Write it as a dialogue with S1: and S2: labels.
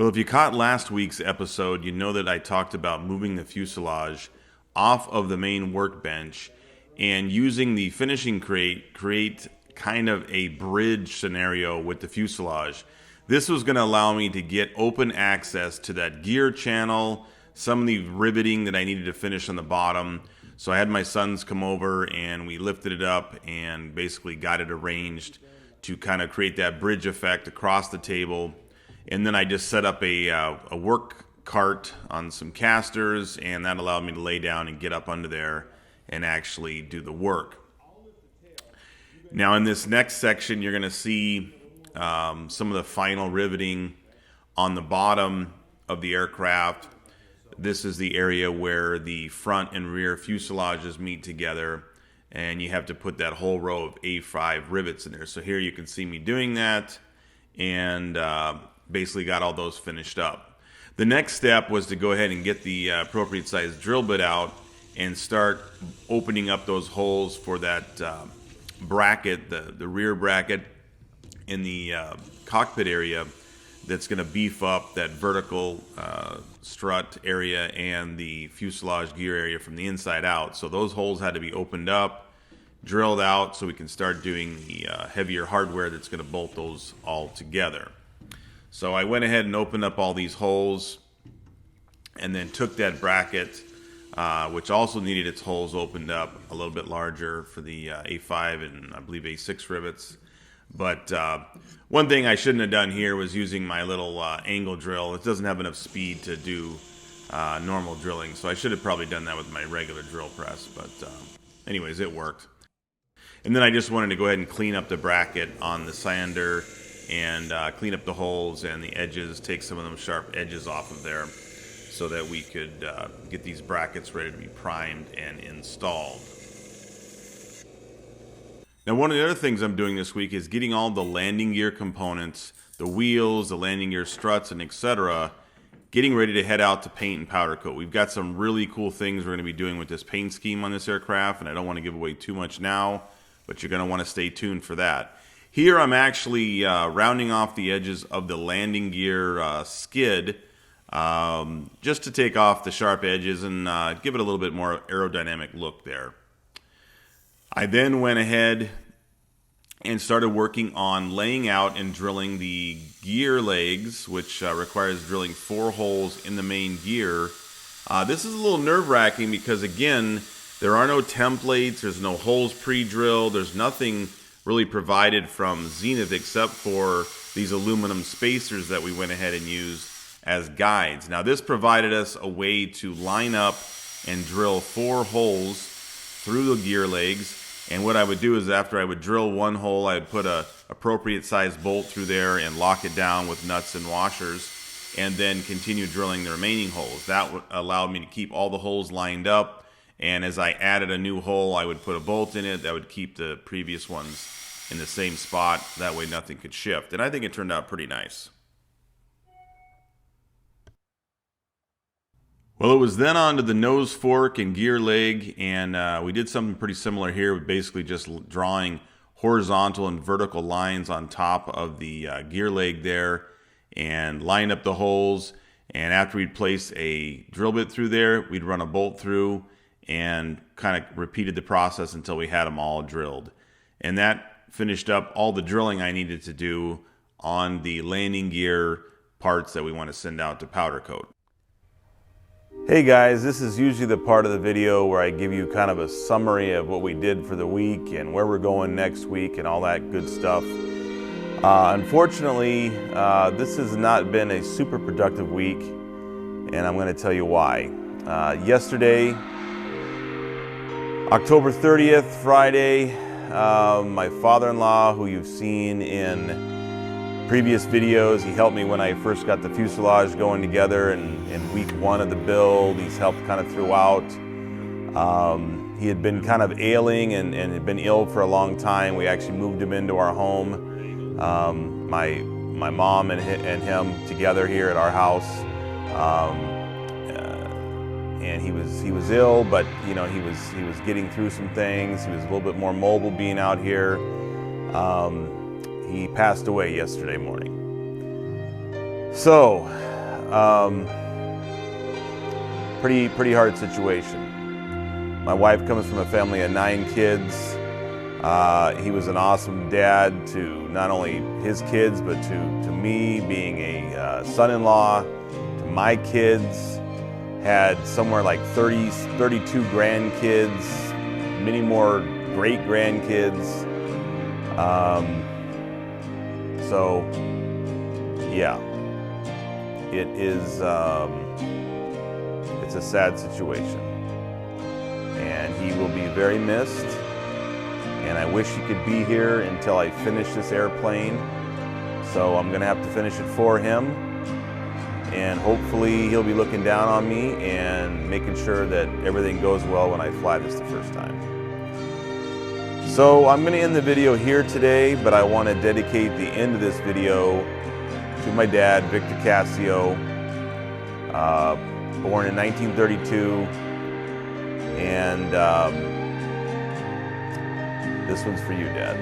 S1: Well, if you caught last week's episode, you know that I talked about moving the fuselage off of the main workbench and using the finishing crate create kind of a bridge scenario with the fuselage. This was going to allow me to get open access to that gear channel, some of the riveting that I needed to finish on the bottom. So I had my sons come over and we lifted it up and basically got it arranged to kind of create that bridge effect across the table. And then I just set up a work cart on some casters, and that allowed me to lay down and get up under there and actually do the work. Now in this next section, you're going to see some of the final riveting on the bottom of the aircraft. This is the area where the front and rear fuselages meet together, and you have to put that whole row of A5 rivets in there. So here you can see me doing that, and basically got all those finished up. The next step was to go ahead and get the appropriate size drill bit out and start opening up those holes for that bracket, the rear bracket in the cockpit area that's going to beef up that vertical strut area and the fuselage gear area from the inside out. So those holes had to be opened up, drilled out, so we can start doing the heavier hardware that's going to bolt those all together. So I went ahead and opened up all these holes and then took that bracket, which also needed its holes opened up a little bit larger for the A5 and I believe A6 rivets. But one thing I shouldn't have done here was using my little angle drill. It doesn't have enough speed to do normal drilling, so I should have probably done that with my regular drill press. But anyways, it worked. And then I just wanted to go ahead and clean up the bracket on the sander and clean up the holes and the edges, take some of them sharp edges off of there so that we could get these brackets ready to be primed and installed. Now, one of the other things I'm doing this week is getting all the landing gear components, the wheels, the landing gear struts, and etc., getting ready to head out to paint and powder coat. We've got some really cool things we're going to be doing with this paint scheme on this aircraft, and I don't want to give away too much now, but you're going to want to stay tuned for that. Here I'm actually rounding off the edges of the landing gear skid just to take off the sharp edges and give it a little bit more aerodynamic look there. I then went ahead and started working on laying out and drilling the gear legs, which requires drilling 4 holes in the main gear. This is a little nerve-wracking because, again, there are no templates, there's no holes pre-drilled, there's nothing really provided from Zenith except for these aluminum spacers that we went ahead and used as guides. Now this provided us a way to line up and drill 4 holes through the gear legs, and what I would do is after I would drill one hole, I would put a appropriate size bolt through there and lock it down with nuts and washers, and then continue drilling the remaining holes. That would allow me to keep all the holes lined up, and as I added a new hole, I would put a bolt in it that would keep the previous ones in the same spot. That way nothing could shift. And I think it turned out pretty nice. Well, it was then on to the nose fork and gear leg, and we did something pretty similar here, with basically just drawing horizontal and vertical lines on top of the gear leg there and line up the holes. And after we'd place a drill bit through there, we'd run a bolt through and kind of repeated the process until we had them all drilled. And that finished up all the drilling I needed to do on the landing gear parts that we want to send out to powder coat. Hey guys, this is usually the part of the video where I give you kind of a summary of what we did for the week and where we're going next week and all that good stuff. Unfortunately, this has not been a super productive week, and I'm going to tell you why. Yesterday, October 30th, Friday, my father-in-law, who you've seen in previous videos, he helped me when I first got the fuselage going together in week 1 of the build. He's helped kind of throughout. He had been kind of ailing and had been ill for a long time. We actually moved him into our home. My mom and him together here at our house. And he was ill, but you know, he was getting through some things. He was a little bit more mobile being out here. He passed away yesterday morning. So
S2: Pretty hard situation. My wife comes from a family of 9 kids. He was an awesome dad to not only his kids, but to me, being a son-in-law, to my kids. Had somewhere like 32 grandkids, many more great grandkids. So yeah, it is, it's a sad situation, and he will be very missed, and I wish he could be here until I finish this airplane. So I'm gonna have to finish it for him, and hopefully he'll be looking down on me and making sure that everything goes well when I fly this the first time. So I'm gonna end the video here today, but I wanna dedicate the end of this video to my dad, Victor Cassio, born in 1932, and this one's for you, Dad.